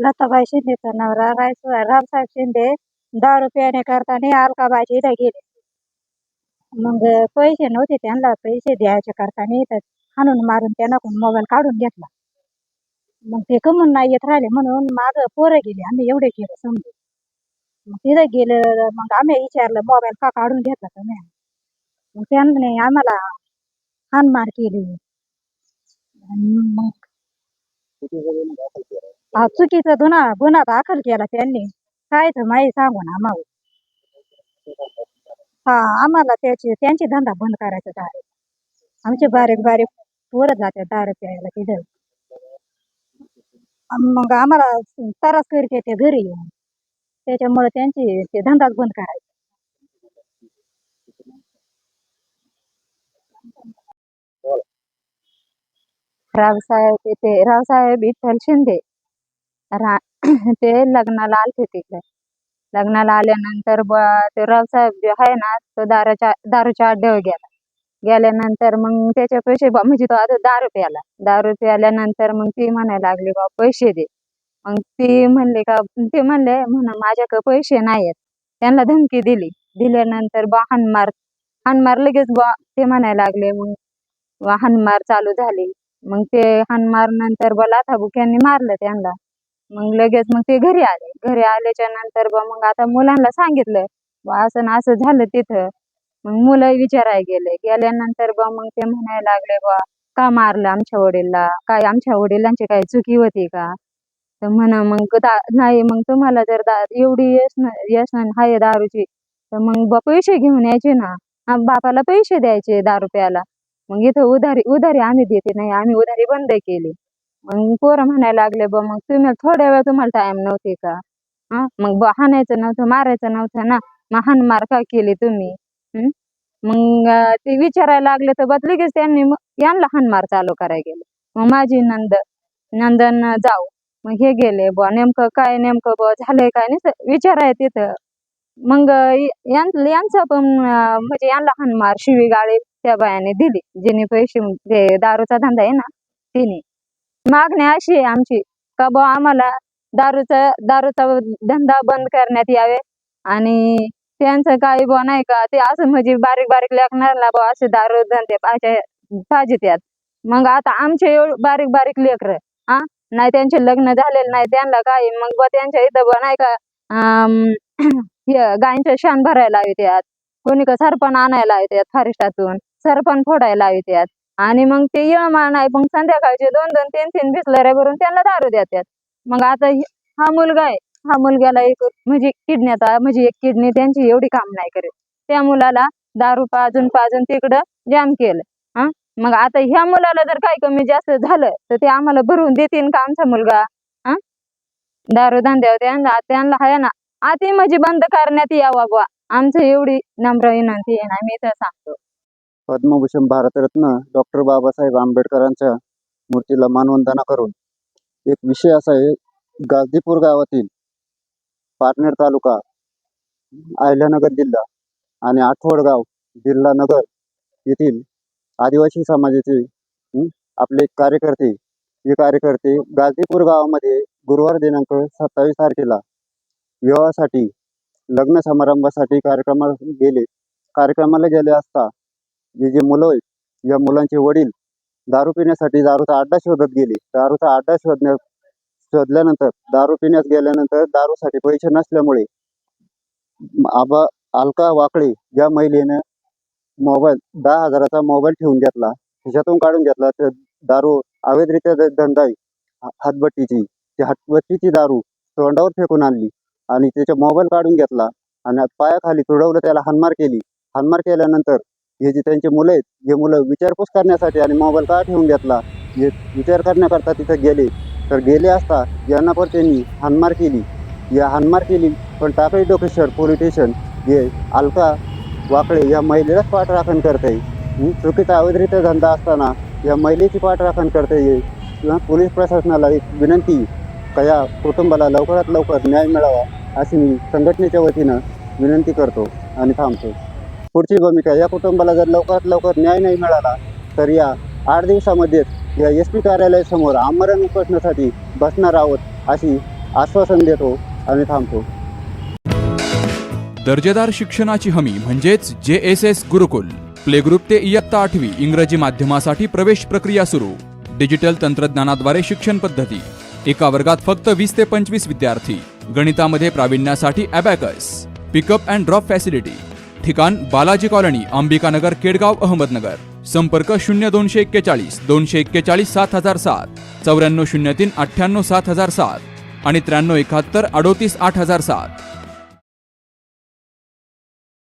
लताबाई शिंदेचा नवरा रामसाहेब शिंदे 10 रुपयाने करताना अलकाबाईच्या इथे गेले. मग पैसे नव्हते त्यांना, पैसे द्यायचे करताना इथं हाणून मारून त्यांना मोबाईल काढून घेतला. मग ते कमून नाही येत राहिले म्हणून मागं पोरं गेले, आम्ही एवढे केलं समजून. मग तिथं गेलं, मग आम्ही विचारलं मोबाईल का काढून घेतला तुम्ही. मग त्यांनी आम्हाला हाणमार केली. मग चुकीचा गुन्हा दाखल केला त्यांनी. काय तर माहिती सांगून आम्हाला. हा, आम्हाला त्यांची धंदा बंद करायचा आहे. आमचे बारीक बारीक पोरं जाते 10 रुपयाला तिथं. मग आम्हाला त्रास करते ते घरी येऊन, त्याच्यामुळे त्यांची ते धंदाच बंद करायचा. रावसाहेब विठ्ठल शिंदे ते लग्नाला आलते तिकडे. लग्नाला आल्यानंतर ते रावसाहेब जे आहे ना, तो दारूच्या अड्ड्यावर गेला. गेल्यानंतर मग त्याचे पैसे म्हणजे तो आता 10 प्याला. 10 प्याल्यानंतर मग ती म्हणायला लागली बा पैसे दे. मग ती म्हणले का, ते म्हणले माझ्याकडे पैसे नाहीत. त्यांना धमकी दिल्यानंतर बा हाणमार लगेच बा ते म्हणायला लागले. मग हाणमार चालू झाली. मग ते हाणमार नंतर बा लाथाबुक्यांनी मारलं त्यांना. मग लगेच मग ते घरी आले. घरी आल्याच्या नंतर बा मग आता मुलांना सांगितलं बा असं ना असं झालं तिथं. मग मुलं विचारायला गेल्यानंतर बा मग ते म्हणायला लागले बा का मारलं आमच्या वडीलला, काय आमच्या वडिलांची काही चुकी होती का. तर म्हणा मग नाही, मग तुम्हाला जर एवढी यश आहे दारूची तर मग बा पैसे घेऊन यायचे ना. बापाला पैसे द्यायचे 10 प्याला. मग इथं उधारी आम्ही देते नाही, आम्ही उधारी बंद केली. मग पोरं म्हणायला लागले बा मग तुम्ही थोड्या वेळ तुम्हाला टाइम नव्हते का. मग हाणायचं नव्हतं, मारायचं नव्हतं ना, मग हाणमार का केली तुम्ही. मग ते विचारायला लागले तर बस लगेच त्यांनी यांना हाणमार चालू करायला गेले. मग माझी नंदन जाऊ मग हे गेले बुवा नेमकं बुवा झालंय काय नाही विचाराय तिथं. मग यांचं पण म्हणजे यांना हाणमार शिवीगाळी त्या बायाने दिली, जिने पैसे जे दारूचा धंदा आहे ना तिने. मागणी अशी आहे आमची का बुवा आम्हाला दारूचा धंदा बंद करण्यात यावे. आणि त्यांचं काही बुवा नाही का ते असं म्हणजे बारीक बारीक लेकरांना बुवा असे दारू धंदे पाहिजे त्यात. मग आता आमचे बारीक बारीक लेकर नाही, त्यांचे लग्न झालेले नाही, त्यांना काही मग बुवा त्यांच्या इथं बुवा नाही का गायींचं शेण भरायला येतात, कोणी का सरपण आणायला येतात फॉरेस्टातून, सरपण फोडायला येतात. आणि मग ते यमा नाही, मग संध्याकाळचे 2-2, 3-3 बिसलऱ्या भरून त्यांना दारू देतात. मग आता हा मुलगा आहे, हा मुलग्याला एक म्हणजे किडनीचा म्हणजे एक किडनी त्यांची एवढी काम नाही करत. त्या मुलाला दारू पाजून तिकडं जाम केलं. मग आता ह्या मुलाला जर काही कमी जास्त झालं तर ते आम्हाला भरून देतील का आमचा मुलगा. दारू धंद्यावर त्यांना आहे ना आधी म्हणजे बंद करण्यात यावा बुवा, आमचं एवढी नम्र विनंती आहे ना, मी तर सांगतो. पद्मभूषण भारतरत्न डॉक्टर बाबासाहेब आंबेडकरांच्या मूर्तीला मानवंदना करून एक विषय असा आहे, गाझीपूर गावातील पारनेर तालुका, अहिल्यानगर जिल्हा आणि आठवड गाव जिल्हा नगर येथील आदिवासी समाजाचे आपले कार्यकर्ते गाझीपूर गावामध्ये गुरुवार दिनांक 27 तारखेला विवाहासाठी लग्न समारंभासाठी कार्यक्रमाला गेले असता जे मुलं आहेत, या मुलांचे वडील दारू पिण्यासाठी दारूचा अड्डा शोधत गेले. दारूचा अड्डा शोधल्यानंतर दारू पिण्यास गेल्यानंतर दारूसाठी पैसे नसल्यामुळे अलका वाकळे या महिलेनं मोबाईल 10,000चा मोबाईल ठेवून घेतला, खिशातून काढून घेतला. तर दारू अवैधरित्या धंदा आहे हातभट्टीची दारू तोंडावर फेकून आणली आणि त्याचा मोबाईल काढून घेतला आणि पायाखाली तुडवलं, त्याला हाणमार केली. हाणमार केल्यानंतर हे जे त्यांचे मुलं आहेत, हे मुलं विचारपूस करण्यासाठी आणि मोबाईल का ठेवून घेतला हे विचार करण्याकरता तिथे गेले असता यांना पण त्यांनी हाणमार केली. पण टाकळी डोकेश्वर पोलीस स्टेशन हे अलका वाकळे या महिलेलाच पाठराखण करते. चुकीचा अवैधरित्या धंदा असताना या महिलेची पाठराखण करते. किंवा पोलीस प्रशासनाला एक विनंती का या कुटुंबाला लवकरात लवकर न्याय मिळावा अशी मी संघटनेच्या वतीनं विनंती करतो आणि थांबतो. पुढची भूमिका, या कुटुंबाला जर लवकरात लवकर न्याय नाही मिळाला तर या 8 दिवसामध्येच या SP कार्यालयासमोर आमरण उपोषणासाठी बसणार आहोत अशी आश्वासन देतो आणि थांबतो. दर्जेदार शिक्षणाची हमी म्हणजेच JSS गुरुकुल. प्ले ग्रुप ते इयत्ता 8वी इंग्रजी माध्यमासाठी प्रवेश प्रक्रिया सुरू. डिजिटल तंत्रज्ञानाद्वारे शिक्षण पद्धती. एका वर्गात फक्त 20 ते 25 विद्यार्थी. गणितामध्ये प्रावीण्यासाठी abacus. Pickup and drop facility. ठिकाण बालाजी कॉलनी, अंबिकानगर, केडगाव, अहमदनगर. संपर्क 0241 241 7007, 9403 98 7007 आणि 9371 38 8007.